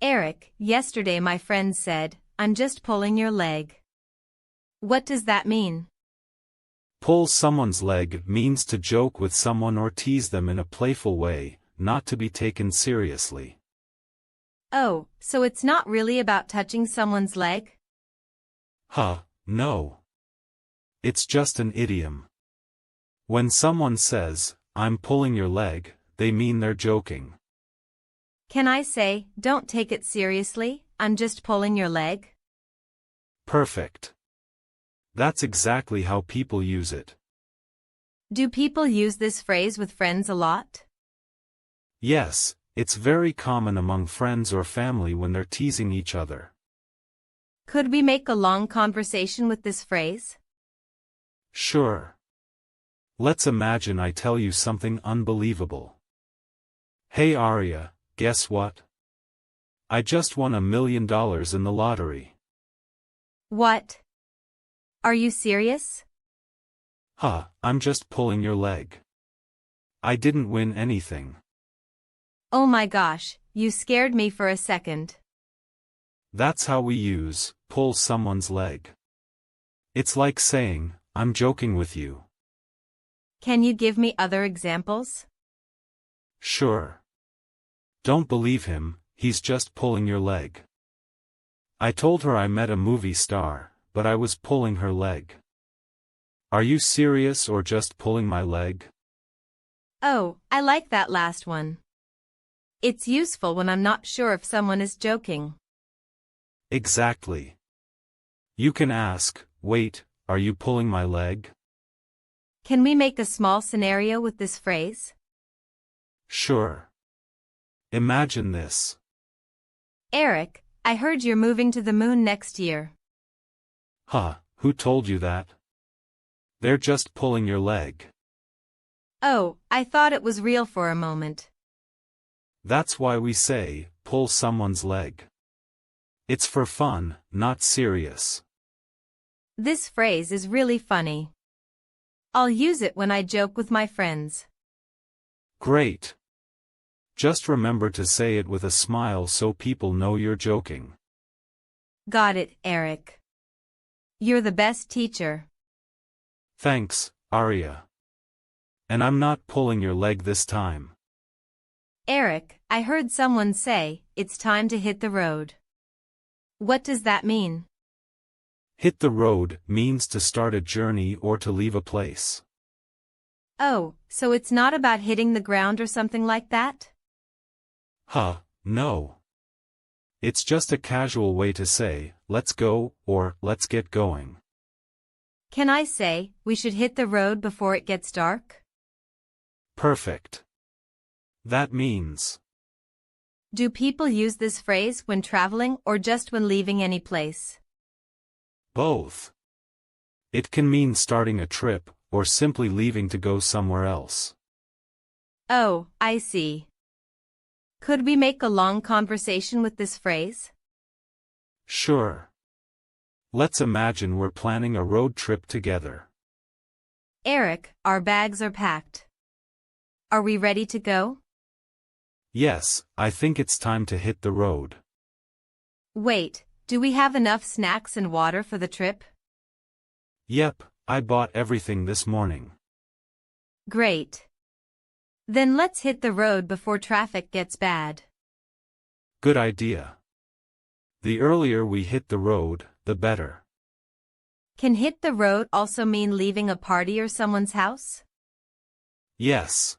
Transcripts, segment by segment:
Eric, yesterday my friend said, I'm just pulling your leg. What does that mean? Pull someone's leg means to joke with someone or tease them in a playful way, not to be taken seriously. Oh, so it's not really about touching someone's leg? No. It's just an idiom. When someone says, I'm pulling your leg, they mean they're joking. Can I say, don't take it seriously, I'm just pulling your leg? Perfect. That's exactly how people use it. Do people use this phrase with friends a lot? Yes, it's very common among friends or family when they're teasing each other. Could we make a long conversation with this phrase? Sure. Let's imagine I tell you something unbelievable. Hey Arya, guess what? I just won $1 million in the lottery. What? Are you serious? I'm just pulling your leg. I didn't win anything. Oh my gosh, you scared me for a second. That's how we use, pull someone's leg. It's like saying, I'm joking with you. Can you give me other examples? Sure. Don't believe him, he's just pulling your leg. I told her I met a movie star, but I was pulling her leg. Are you serious or just pulling my leg? Oh, I like that last one. It's useful when I'm not sure if someone is joking. Exactly. You can ask, wait, are you pulling my leg? Can we make a small scenario with this phrase? Sure. Imagine this. Eric, I heard you're moving to the moon next year. Who told you that? They're just pulling your leg. Oh, I thought it was real for a moment. That's why we say, pull someone's leg. It's for fun, not serious. This phrase is really funny. I'll use it when I joke with my friends. Great. Just remember to say it with a smile so people know you're joking. Got it, Eric. You're the best teacher. Thanks, Arya. And I'm not pulling your leg this time. Eric, I heard someone say, it's time to hit the road. What does that mean? Hit the road means to start a journey or to leave a place. Oh, so it's not about hitting the ground or something like that? No. It's just a casual way to say, let's go, or let's get going. Can I say, we should hit the road before it gets dark? Perfect. That means. Do people use this phrase when traveling or just when leaving any place? Both. It can mean starting a trip, or simply leaving to go somewhere else. Oh, I see. Could we make a long conversation with this phrase? Sure. Let's imagine we're planning a road trip together. Eric, our bags are packed. Are we ready to go? Yes, I think it's time to hit the road. Wait, do we have enough snacks and water for the trip? Yep, I bought everything this morning. Great. Then let's hit the road before traffic gets bad. Good idea. The earlier we hit the road, the better. Can hit the road also mean leaving a party or someone's house? Yes.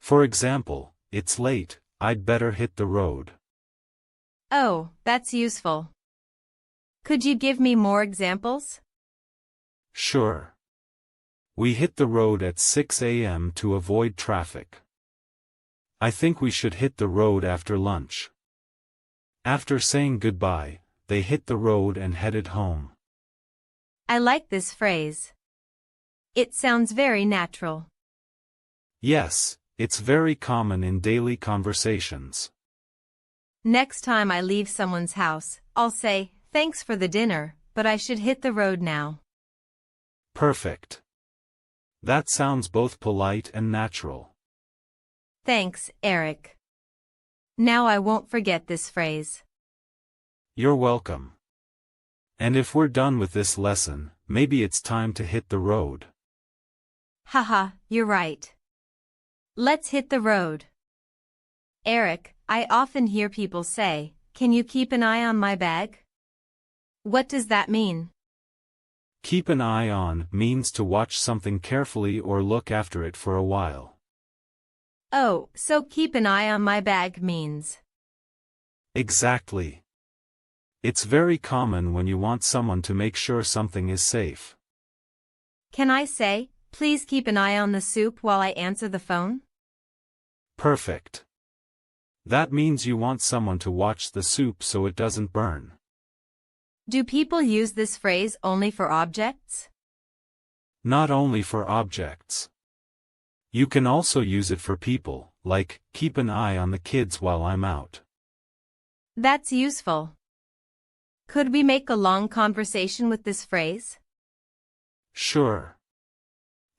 For example, it's late, I'd better hit the road. Oh, that's useful. Could you give me more examples? Sure. We hit the road at 6 a.m. to avoid traffic. I think we should hit the road after lunch. After saying goodbye, they hit the road and headed home. I like this phrase. It sounds very natural. Yes, it's very common in daily conversations. Next time I leave someone's house, I'll say, thanks for the dinner, but I should hit the road now. Perfect. That sounds both polite and natural. Thanks, Eric. Now I won't forget this phrase. You're welcome. And if we're done with this lesson, maybe it's time to hit the road. Haha, you're right. Let's hit the road. Eric, I often hear people say, "Can you keep an eye on my bag?" What does that mean? Keep an eye on means to watch something carefully or look after it for a while. Oh, so keep an eye on my bag means. Exactly. It's very common when you want someone to make sure something is safe. Can I say, "Please keep an eye on the soup while I answer the phone"? Perfect. That means you want someone to watch the soup so it doesn't burn. Do people use this phrase only for objects? Not only for objects. You can also use it for people, like, keep an eye on the kids while I'm out. That's useful. Could we make a long conversation with this phrase? Sure.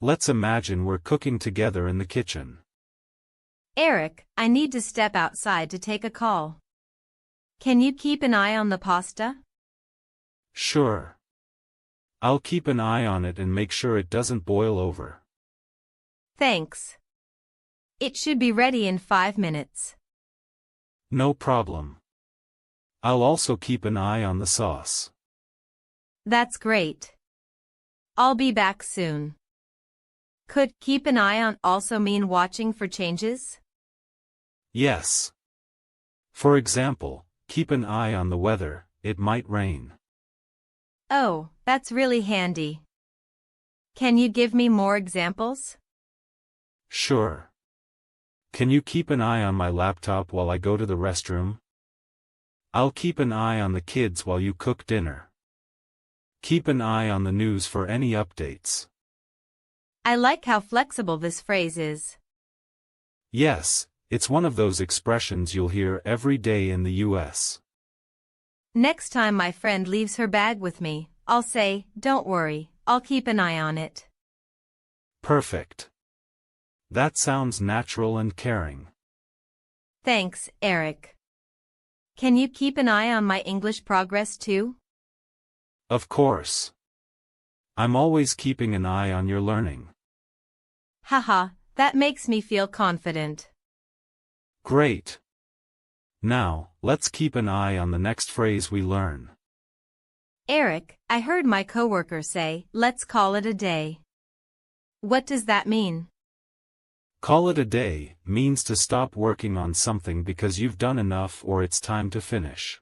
Let's imagine we're cooking together in the kitchen. Eric, I need to step outside to take a call. Can you keep an eye on the pasta? Sure. I'll keep an eye on it and make sure it doesn't boil over. Thanks. It should be ready in 5 minutes. No problem. I'll also keep an eye on the sauce. That's great. I'll be back soon. Could keep an eye on also mean watching for changes? Yes. For example, keep an eye on the weather, it might rain. Oh, that's really handy. Can you give me more examples? Sure. Can you keep an eye on my laptop while I go to the restroom? I'll keep an eye on the kids while you cook dinner. Keep an eye on the news for any updates. I like how flexible this phrase is. Yes, it's one of those expressions you'll hear every day in the US. Next time my friend leaves her bag with me, I'll say, "Don't worry, I'll keep an eye on it." Perfect. That sounds natural and caring. Thanks, Eric. Can you keep an eye on my English progress too? Of course. I'm always keeping an eye on your learning. Haha, that makes me feel confident. Great. Now, let's keep an eye on the next phrase we learn. Eric, I heard my coworker say, "Let's call it a day." What does that mean? Call it a day means to stop working on something because you've done enough or it's time to finish.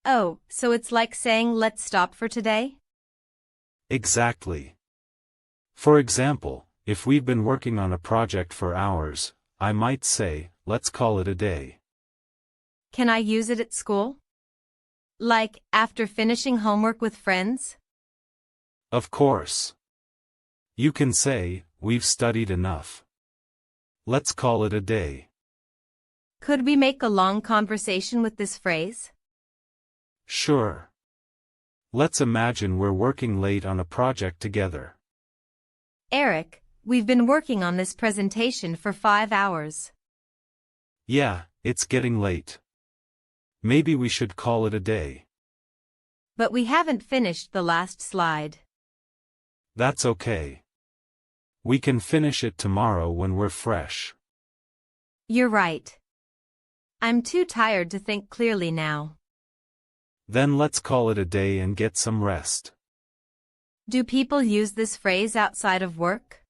Oh, so it's like saying let's stop for today? Exactly. For example, if we've been working on a project for hours, I might say, let's call it a day. Can I use it at school? Like, after finishing homework with friends? Of course. You can say, we've studied enough. Let's call it a day. Could we make a long conversation with this phrase? Sure. Let's imagine we're working late on a project together. Eric, we've been working on this presentation for 5 hours. Yeah, it's getting late. Maybe we should call it a day. But we haven't finished the last slide. That's okay. We can finish it tomorrow when we're fresh. You're right. I'm too tired to think clearly now. Then let's call it a day and get some rest. Do people use this phrase outside of work?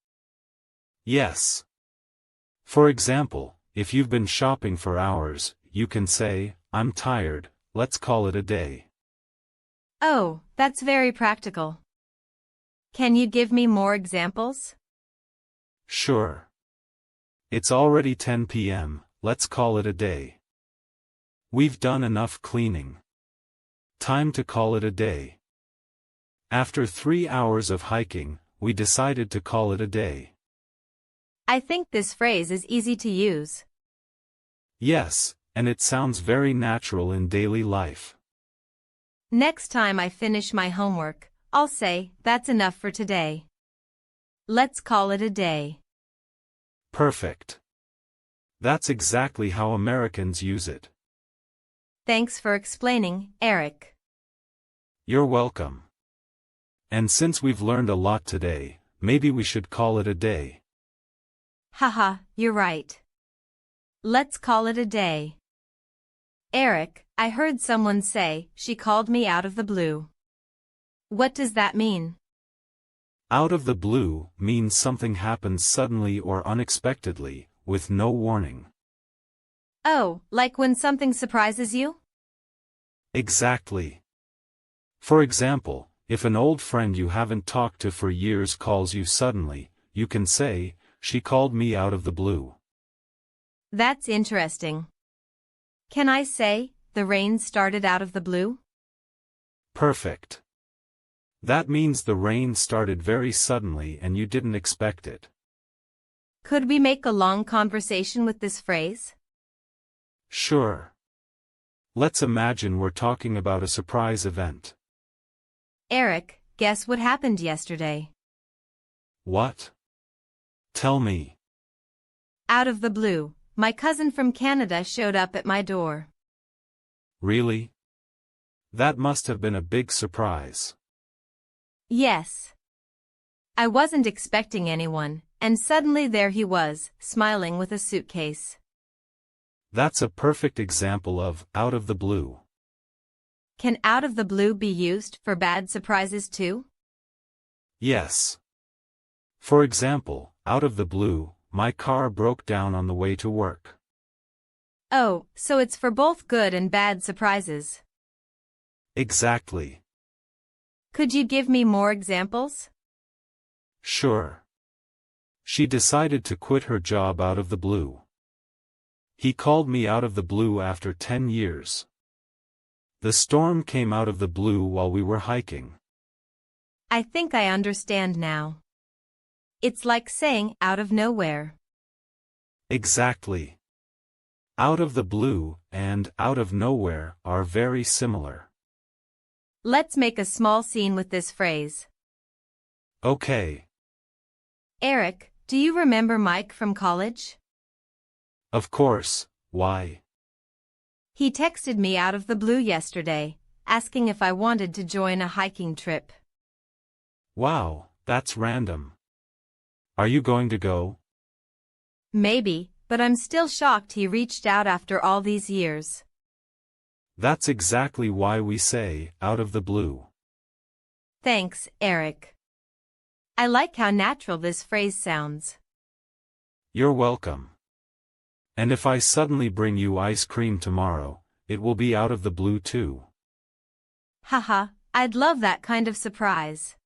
Yes. For example, if you've been shopping for hours, you can say, I'm tired, let's call it a day. Oh, that's very practical. Can you give me more examples? Sure. It's already 10 p.m., let's call it a day. We've done enough cleaning. Time to call it a day. After 3 hours of hiking, we decided to call it a day. I think this phrase is easy to use. Yes, and it sounds very natural in daily life. Next time I finish my homework, I'll say, that's enough for today. Let's call it a day. Perfect. That's exactly how Americans use it. Thanks for explaining, Eric. You're welcome. And since we've learned a lot today, maybe we should call it a day. Haha, you're right. Let's call it a day. Eric, I heard someone say she called me out of the blue. What does that mean? Out of the blue means something happens suddenly or unexpectedly, with no warning. Oh, like when something surprises you? Exactly. For example, if an old friend you haven't talked to for years calls you suddenly, you can say, "She called me out of the blue." That's interesting. Can I say, the rain started out of the blue? Perfect. That means the rain started very suddenly and you didn't expect it. Could we make a long conversation with this phrase? Sure. Let's imagine we're talking about a surprise event. Eric, guess what happened yesterday? What? Tell me. Out of the blue, my cousin from Canada showed up at my door. Really? That must have been a big surprise. Yes. I wasn't expecting anyone, and suddenly there he was, smiling with a suitcase. That's a perfect example of out of the blue. Can out of the blue be used for bad surprises too? Yes. For example, out of the blue, my car broke down on the way to work. Oh, so it's for both good and bad surprises. Exactly. Could you give me more examples? Sure. She decided to quit her job out of the blue. He called me out of the blue after 10 years. The storm came out of the blue while we were hiking. I think I understand now. It's like saying out of nowhere. Exactly. Out of the blue and out of nowhere are very similar. Let's make a small scene with this phrase. Okay. Eric, do you remember Mike from college? Of course, why? He texted me out of the blue yesterday, asking if I wanted to join a hiking trip. Wow, that's random. Are you going to go? Maybe, but I'm still shocked he reached out after all these years. That's exactly why we say, out of the blue. Thanks, Eric. I like how natural this phrase sounds. You're welcome. And if I suddenly bring you ice cream tomorrow, it will be out of the blue too. Haha, I'd love that kind of surprise.